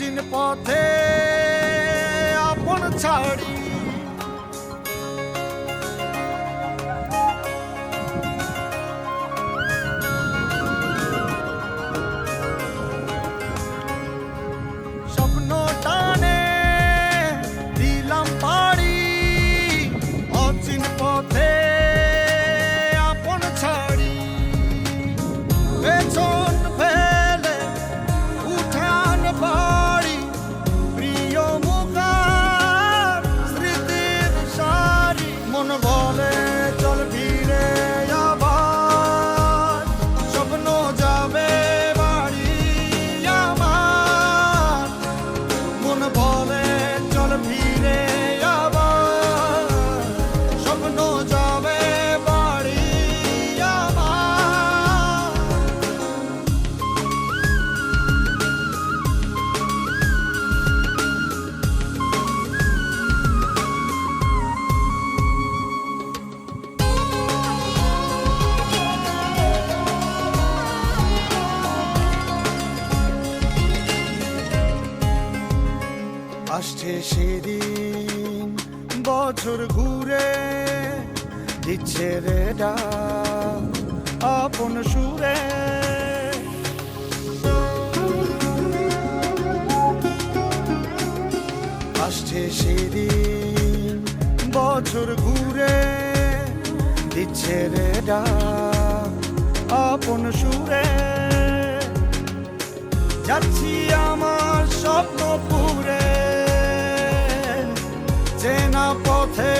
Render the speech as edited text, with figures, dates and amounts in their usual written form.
অচিন পথে আপন ছাড়ি স্বপ্ন টানে দিলাম পাড়ি অচিন পথে আপন ছাড়ি পেছন ফেলে উঠান বাড়ি প্রিয় মুখার স্মৃতির সারি মন বলে চল ফিরে আবার স্বপ্ন যাবে বাড়ি আমার মন বলে চল ফিরে আবার স্বপ্ন যাবে বাড়ি আমার আসছে সেদিন বছর ঘুরে দিচ্ছে রে ডাক আপন সুরে আসছে সেদিন বছর ঘুরে দিচ্ছে রে ডাক আপন সুরে যাচ্ছি আমার স্বপ্ন পুরে চেনা পথে